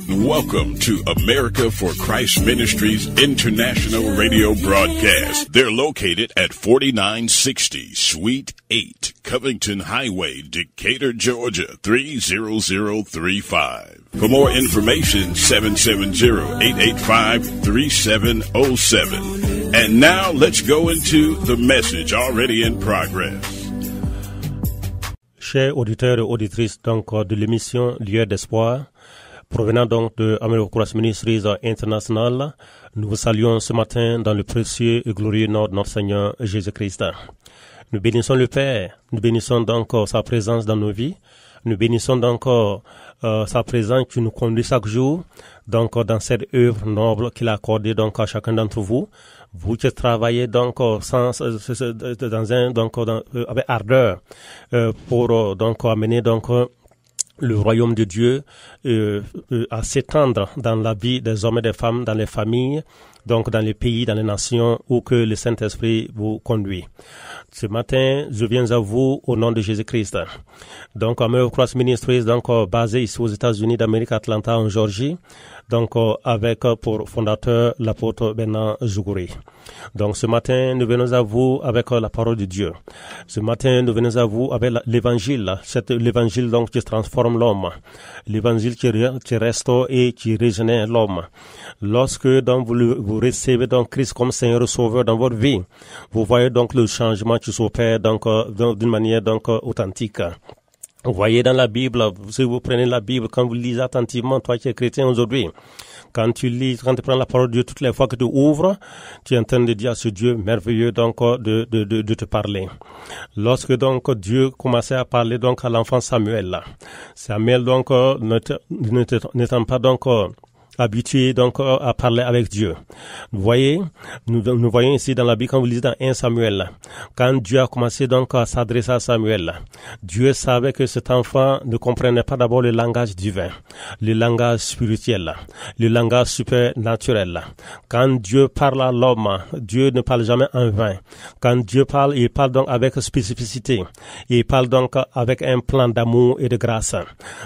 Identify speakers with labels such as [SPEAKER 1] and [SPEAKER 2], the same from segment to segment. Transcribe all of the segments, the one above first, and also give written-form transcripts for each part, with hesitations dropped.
[SPEAKER 1] Welcome to America for Christ Ministries International Radio Broadcast. They're located at 4960 Suite 8, Covington Highway, Decatur, Georgia, 30035. For more information, 770-885-3707. And now let's go into the message already in progress.
[SPEAKER 2] Chers auditeurs et auditrices donc de l'émission Lieu d'espoir, provenant donc de America for Christ Ministries International, nous vous saluons ce matin dans le précieux et glorieux nom de notre Seigneur Jésus-Christ. Nous bénissons le Père, nous bénissons donc sa présence dans nos vies, nous bénissons donc sa présence qui nous conduit chaque jour donc dans cette œuvre noble qu'il a accordée donc à chacun d'entre vous. Vous qui travaillez donc avec ardeur pour donc amener donc le royaume de Dieu à s'étendre dans la vie des hommes et des femmes, dans les familles, donc dans les pays, dans les nations où que le Saint-Esprit vous conduit. Ce matin, je viens à vous au nom de Jésus-Christ. Donc, America for Christ Ministries, donc basé ici aux États-Unis d'Amérique, Atlanta, en Géorgie, donc avec pour fondateur l'apôtre Bernard Zougouri. Donc, ce matin, nous venons à vous avec la parole de Dieu. Ce matin, nous venons à vous avec l'évangile, l'évangile donc qui transforme l'homme, l'évangile qui restaure et qui régénère l'homme. Lorsque donc vous recevez donc Christ comme Seigneur et Sauveur dans votre vie, vous voyez donc le changement qui s'opère donc d'une manière donc authentique. Vous voyez dans la Bible, si vous prenez la Bible, quand vous lisez attentivement, toi qui es chrétien aujourd'hui, quand tu prends la parole de Dieu, toutes les fois que tu ouvres, tu es en train de dire à ce Dieu merveilleux donc de te parler. Lorsque donc Dieu commençait à parler donc à l'enfant Samuel donc n'étant pas donc habitué donc à parler avec Dieu. Vous voyez, nous voyons ici dans la Bible, quand vous lisez dans 1 Samuel, quand Dieu a commencé donc à s'adresser à Samuel, Dieu savait que cet enfant ne comprenait pas d'abord le langage divin, le langage spirituel, le langage supernaturel. Quand Dieu parle à l'homme, Dieu ne parle jamais en vain. Quand Dieu parle, il parle donc avec spécificité. Il parle donc avec un plan d'amour et de grâce.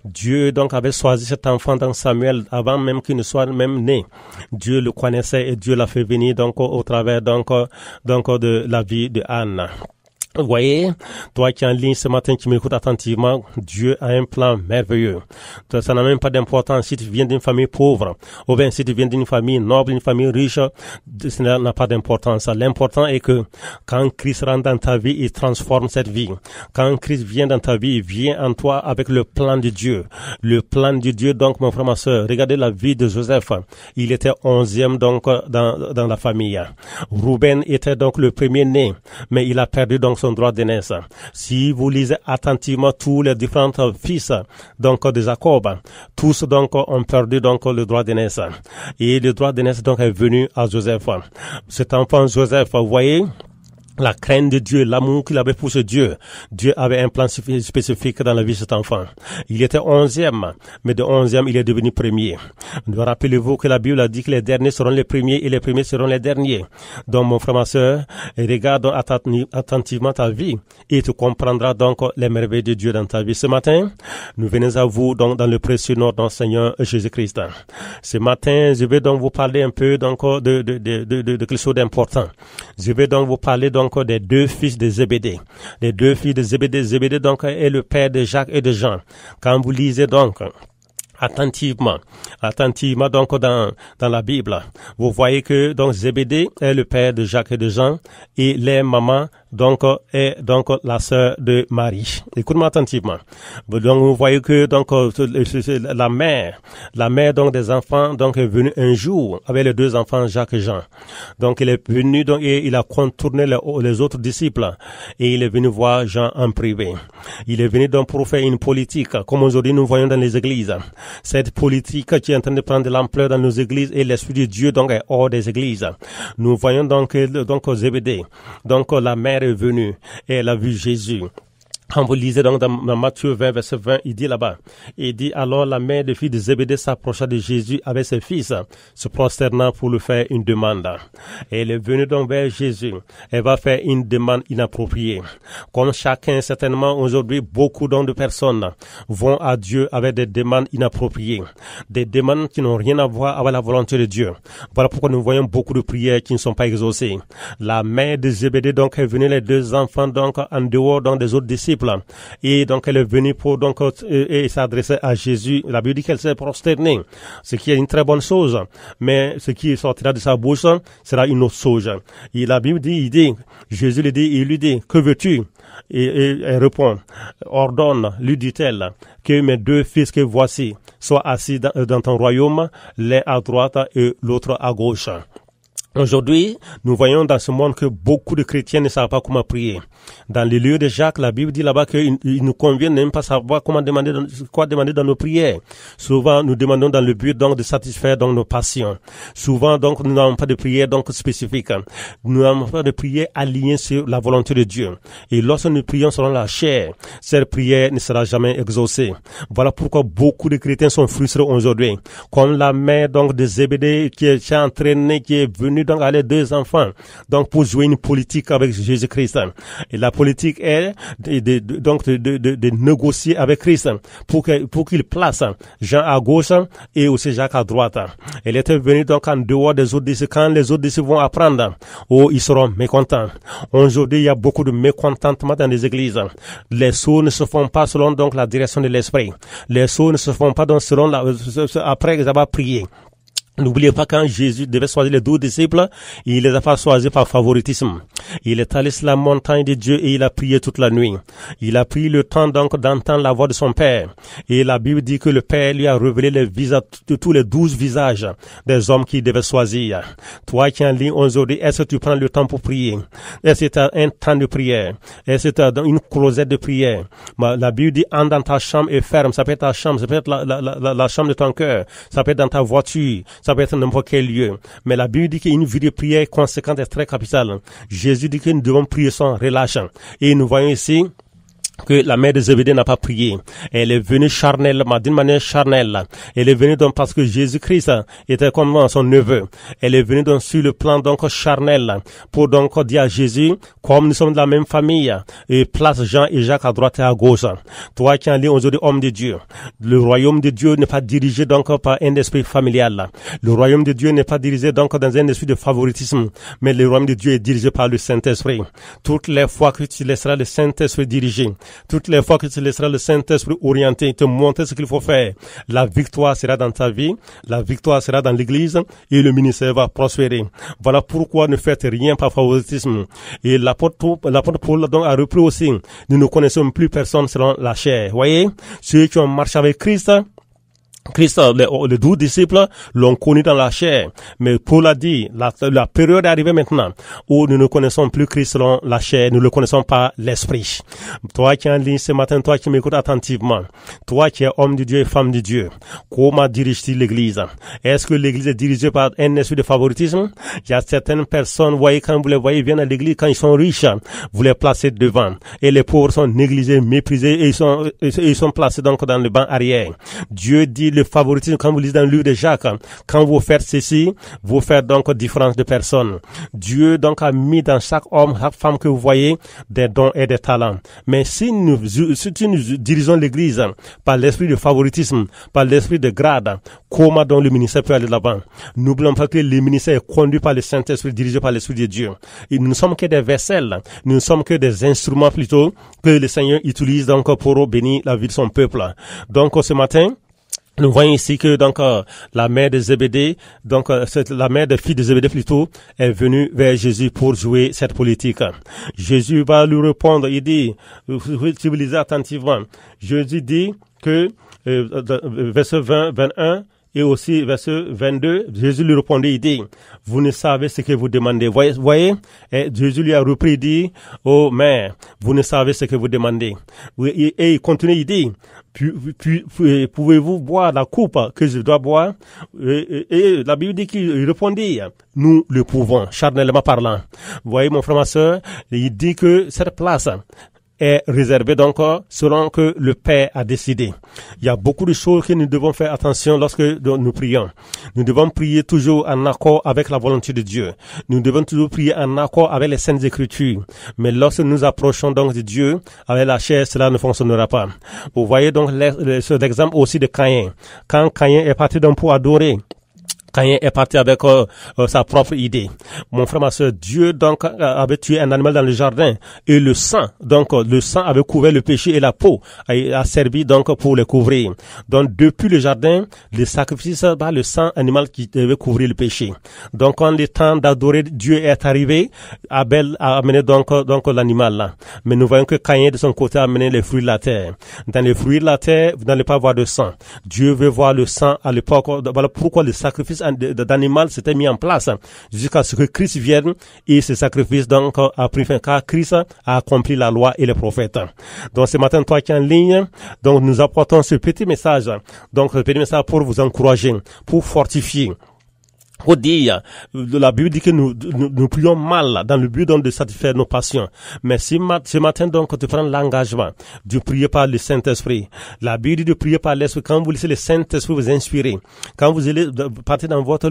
[SPEAKER 2] Dieu donc avait choisi cet enfant dans Samuel avant même qu'il ne soit même né. Dieu le connaissait et Dieu l'a fait venir donc au travers donc de la vie de Anne. Vous voyez, toi qui es en ligne ce matin, qui m'écoutes attentivement, Dieu a un plan merveilleux. Ça n'a même pas d'importance si tu viens d'une famille pauvre, ou bien si tu viens d'une famille noble, une famille riche, ça n'a pas d'importance. L'important est que quand Christ rentre dans ta vie, il transforme cette vie. Quand Christ vient dans ta vie, il vient en toi avec le plan de Dieu. Le plan de Dieu, donc, mon frère, ma soeur, regardez la vie de Joseph. Il était 11e donc dans la famille. Ruben était donc le premier né, mais il a perdu donc son droit d'aînesse. Si vous lisez attentivement tous les différents fils donc de Jacob, tous donc ont perdu donc le droit d'aînesse. Et le droit d'aînesse donc est venu à Joseph. Cet enfant Joseph, vous voyez, la crainte de Dieu, l'amour qu'il avait pour ce Dieu. Dieu avait un plan spécifique dans la vie de cet enfant. Il était 11e, mais de 11e, il est devenu premier. Rappelez-vous que la Bible a dit que les derniers seront les premiers et les premiers seront les derniers. Donc, mon frère, ma soeur, regarde attentivement ta vie et tu comprendras donc les merveilles de Dieu dans ta vie. Ce matin, nous venons à vous donc dans le précieux nom de notre Seigneur Jésus-Christ. Ce matin, je vais donc vous parler un peu donc de quelque chose d'important. Je vais donc vous parler donc des deux fils de Zébédée. Les deux fils de Zébédée. Zébédée donc est le père de Jacques et de Jean. Quand vous lisez donc attentivement donc dans la Bible, vous voyez que donc Zébédée est le père de Jacques et de Jean et leur maman donc est donc la sœur de Marie. Écoute-moi attentivement. Donc vous voyez que donc la mère donc des enfants donc est venue un jour avec les deux enfants Jacques et Jean. Donc il est venu donc et il a contourné les autres disciples et il est venu voir Jean en privé. Il est venu donc pour faire une politique comme aujourd'hui nous voyons dans les églises. Cette politique qui est en train de prendre de l'ampleur dans nos églises et l'esprit de Dieu donc est hors des églises. Nous voyons donc Zébédée. Donc la mère est venue et elle a vu Jésus. Quand vous lisez donc dans Matthieu 20, verset 20, il dit là-bas, il dit, alors la mère des filles de Zébédée s'approcha de Jésus avec ses fils, se prosternant pour lui faire une demande. Et elle est venue donc vers Jésus. Elle va faire une demande inappropriée. Comme chacun, certainement, aujourd'hui, beaucoup donc de personnes vont à Dieu avec des demandes inappropriées. Des demandes qui n'ont rien à voir avec la volonté de Dieu. Voilà pourquoi nous voyons beaucoup de prières qui ne sont pas exaucées. La mère de Zébédée donc est venue, les deux enfants donc en dehors donc des autres disciples. Et donc elle est venue pour donc et s'adresser à Jésus. La Bible dit qu'elle s'est prosternée, ce qui est une très bonne chose. Mais ce qui sortira de sa bouche sera une autre chose. Et la Bible dit, Jésus lui dit, que veux-tu? Et elle répond, ordonne, lui dit-elle, que mes deux fils que voici soient assis dans ton royaume, l'un à droite et l'autre à gauche. Aujourd'hui, nous voyons dans ce monde que beaucoup de chrétiens ne savent pas comment prier. Dans les lieux de Jacques, la Bible dit là-bas qu'il nous convient de même pas savoir quoi demander dans nos prières. Souvent, nous demandons dans le but donc de satisfaire donc nos passions. Souvent, donc, nous n'avons pas de prière donc spécifique. Nous n'avons pas de prière alignée sur la volonté de Dieu. Et lorsque nous prions selon la chair, cette prière ne sera jamais exaucée. Voilà pourquoi beaucoup de chrétiens sont frustrés aujourd'hui. Comme la mère donc de Zébédée qui est entraînée, qui est venue donc avec les deux enfants, donc pour jouer une politique avec Jésus-Christ. Et la politique est de négocier avec Christ pour qu'il place Jean à gauche et aussi Jacques à droite. Elle était venue donc en dehors des autres disciples. Quand les autres disciples vont apprendre, ils seront mécontents. Aujourd'hui, il y a beaucoup de mécontentement dans les églises. Les sauts ne se font pas selon donc la direction de l'esprit. Les sauts ne se font pas donc selon après qu'ils avaient prié. N'oubliez pas quand Jésus devait choisir les 12 disciples, il les a pas choisis par favoritisme. Il est allé sur la montagne de Dieu et il a prié toute la nuit. Il a pris le temps donc d'entendre la voix de son Père. Et la Bible dit que le Père lui a révélé les visages, tous les 12 visages des hommes qu'il devait choisir. Toi qui es en ligne aujourd'hui, est-ce que tu prends le temps pour prier? Est-ce que tu as un temps de prière? Est-ce que tu as une closette de prière? La Bible dit, entre dans ta chambre et ferme. Ça peut être ta chambre, ça peut être la chambre de ton cœur, ça peut être dans ta voiture, ça peut être n'importe quel lieu. Mais la Bible dit qu'une vie de prière conséquente est très capitale. Jésus dit que nous devons prier sans relâche. Et nous voyons ici que la mère de Zébédée n'a pas prié. Elle est venue charnellement, d'une manière charnelle. Elle est venue donc parce que Jésus-Christ était comme son neveu. Elle est venue donc sur le plan donc charnel pour donc dire à Jésus, comme nous sommes de la même famille, et place Jean et Jacques à droite et à gauche. Toi qui es en ligne aujourd'hui, homme de Dieu, le royaume de Dieu n'est pas dirigé donc par un esprit familial. Le royaume de Dieu n'est pas dirigé donc dans un esprit de favoritisme, mais le royaume de Dieu est dirigé par le Saint-Esprit. Toutes les fois que tu laisseras le Saint-Esprit diriger, toutes les fois que tu laisseras le Saint-Esprit orienter, te montrer ce qu'il faut faire, la victoire sera dans ta vie, la victoire sera dans l'église et le ministère va prospérer. Voilà pourquoi ne faites rien par favoritisme. Et l'apôtre Paul donc a repris aussi, nous ne connaissons plus personne selon la chair. Voyez, ceux qui ont marché avec Christ, les 12 disciples l'ont connu dans la chair. Mais Paul a dit, la période est arrivée maintenant où nous ne connaissons plus Christ selon la chair, nous ne le connaissons pas l'esprit. Toi qui es en ligne ce matin, toi qui m'écoutes attentivement, toi qui es homme de Dieu et femme de Dieu, comment diriges-tu l'église? Est-ce que l'église est dirigée par un esprit de favoritisme? Il y a certaines personnes, voyez, quand vous les voyez, viennent à l'église, quand ils sont riches, vous les placez devant. Et les pauvres sont négligés, méprisés, et ils sont placés donc dans le banc arrière. Dieu dit, le favoritisme, quand vous lisez dans le livre de Jacques, quand vous faites ceci, vous faites donc différence de personnes. Dieu donc a mis dans chaque homme, chaque femme que vous voyez, des dons et des talents. Mais si nous dirigeons l'église par l'esprit de favoritisme, par l'esprit de grade, comment donc le ministère peut aller là-bas? N'oublions pas que le ministère est conduit par le Saint-Esprit, dirigé par l'Esprit de Dieu. Et nous ne sommes que des vaisselles, nous ne sommes que des instruments plutôt que le Seigneur utilise donc pour bénir la vie de son peuple. Donc ce matin, nous voyons ici que donc la mère de Zébédée, donc la mère de fille de Zébédée plutôt, est venue vers Jésus pour jouer cette politique. Jésus va lui répondre, il dit, si vous lisez attentivement, Jésus dit que verset 20, 21 et aussi verset 22, Jésus lui répondait, il dit, vous ne savez ce que vous demandez. Voyez, et Jésus lui a repris, il dit, oh mère, vous ne savez ce que vous demandez. Et il continue, il dit, pouvez-vous boire la coupe que je dois boire? Et la Bible dit qu'il répondit, nous le pouvons, charnellement parlant. Vous voyez, mon frère, ma soeur, il dit que cette place est réservé donc selon que le Père a décidé. Il y a beaucoup de choses que nous devons faire attention lorsque nous prions. Nous devons prier toujours en accord avec la volonté de Dieu. Nous devons toujours prier en accord avec les Saintes Écritures. Mais lorsque nous approchons donc de Dieu avec la chair, cela ne fonctionnera pas. Vous voyez donc l'exemple aussi de Caïn. Quand Caïn est parti donc pour adorer, Caïn est parti avec sa propre idée. Mon frère, ma soeur, Dieu donc avait tué un animal dans le jardin et le sang avait couvert le péché et la peau a servi donc pour le couvrir. Donc depuis le jardin, le sacrifice, le sang animal qui devait couvrir le péché. Donc quand le temps d'adorer Dieu est arrivé, Abel a amené donc l'animal là. Mais nous voyons que Caïn de son côté a amené les fruits de la terre. Dans les fruits de la terre, vous n'allez pas voir de sang. Dieu veut voir le sang à l'époque. Voilà pourquoi le sacrifice d'animal s'était mis en place jusqu'à ce que Christ vienne et ce sacrifice donc a pris fin, car Christ a accompli la loi et les prophètes. Donc ce matin, toi qui es en ligne, donc nous apportons ce petit message, donc ce petit message pour vous encourager, pour fortifier. Pour dire, la Bible dit que nous prions mal dans le but donc de satisfaire nos passions. Mais ce matin donc tu prends l'engagement de prier par le Saint-Esprit. La Bible dit de prier par l'Esprit. Quand vous laissez le Saint-Esprit vous inspirer, quand vous allez partir dans votre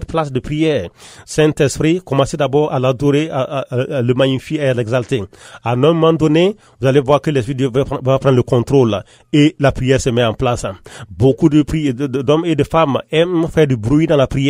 [SPEAKER 2] place de prière, Saint-Esprit, commencez d'abord à l'adorer, à le magnifier et à l'exalter. À un moment donné, vous allez voir que l'Esprit va prendre le contrôle et la prière se met en place. Beaucoup d'hommes et de femmes aiment faire du bruit dans la prière.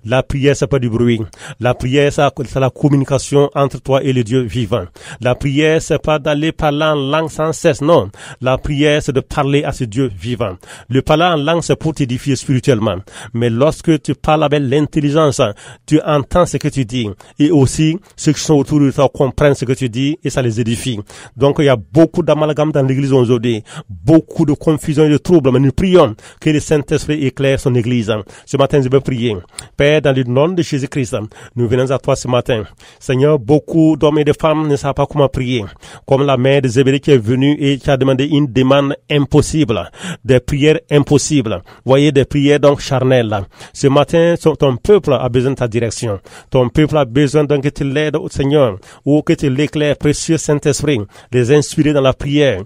[SPEAKER 2] La prière, c'est pas du bruit. La prière, c'est la communication entre toi et le Dieu vivant. La prière, c'est pas d'aller parler en langue sans cesse, non. La prière, c'est de parler à ce Dieu vivant. Le parler en langue, c'est pour t'édifier spirituellement. Mais lorsque tu parles avec l'intelligence, tu entends ce que tu dis. Et aussi, ceux qui sont autour de toi comprennent ce que tu dis et ça les édifie. Donc, il y a beaucoup d'amalgame dans l'église aujourd'hui. Beaucoup de confusion et de troubles. Mais nous prions que le Saint-Esprit éclaire son église. Ce matin, je veux prier. Père, dans le nom de Jésus-Christ, nous venons à toi ce matin. Seigneur, beaucoup d'hommes et de femmes ne savent pas comment prier. Comme la mère de Zébédée qui est venue et qui a demandé une demande impossible. Des prières impossibles. Voyez, des prières donc charnelles. Ce matin, ton peuple a besoin de ta direction. Ton peuple a besoin donc que tu l'aides au Seigneur, ou que tu l'éclaires, précieux Saint-Esprit, les inspirer dans la prière,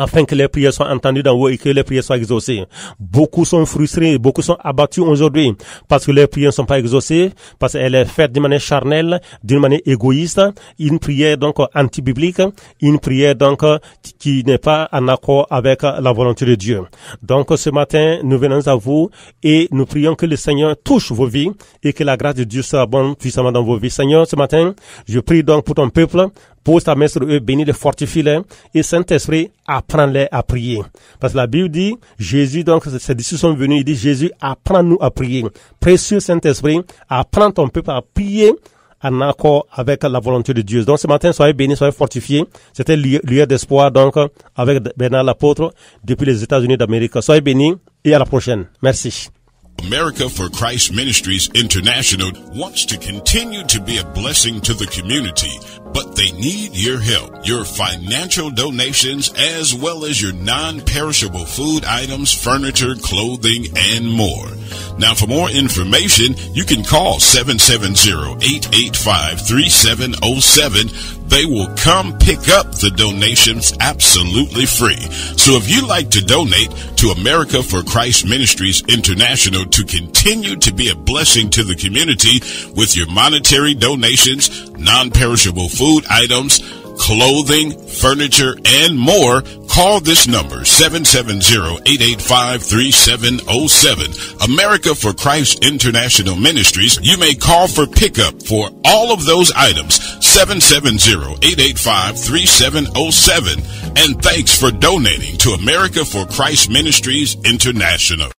[SPEAKER 2] afin que les prières soient entendues d'en haut et que les prières soient exaucées. Beaucoup sont frustrés, beaucoup sont abattus aujourd'hui parce que les prières ne sont pas exaucées, parce qu'elles sont faites d'une manière charnelle, d'une manière égoïste, une prière donc anti-biblique, une prière donc qui n'est pas en accord avec la volonté de Dieu. Donc ce matin, nous venons à vous et nous prions que le Seigneur touche vos vies et que la grâce de Dieu soit bonne puissamment dans vos vies. Seigneur, ce matin, je prie donc pour ton peuple. Pose ta main sur eux, bénis les, fortifie-les, et Saint-Esprit, apprends-les à prier. Parce que la Bible dit, Jésus, donc, ses disciples sont venus, il dit, Jésus, apprends-nous à prier. Précieux Saint-Esprit, apprends ton peuple à prier en accord avec la volonté de Dieu. Donc, ce matin, soyez bénis, soyez fortifiés. C'était lueur d'espoir, donc, avec Bernard l'apôtre, depuis les États-Unis d'Amérique. Soyez bénis, et à la prochaine. Merci.
[SPEAKER 1] America for Christ Ministries International wants to continue to be a blessing to the community, but they need your help, your financial donations, as well as your non-perishable food items, furniture, clothing, and more. Now, for more information, you can call 770-885-3707. They will come pick up the donations absolutely free. So if you'd like to donate to America for Christ Ministries International to continue to be a blessing to the community with your monetary donations, non-perishable food items, clothing, furniture, and more, call this number, 770-885-3707. America for Christ International Ministries. You may call for pickup for all of those items, 770-885-3707. And thanks for donating to America for Christ Ministries International.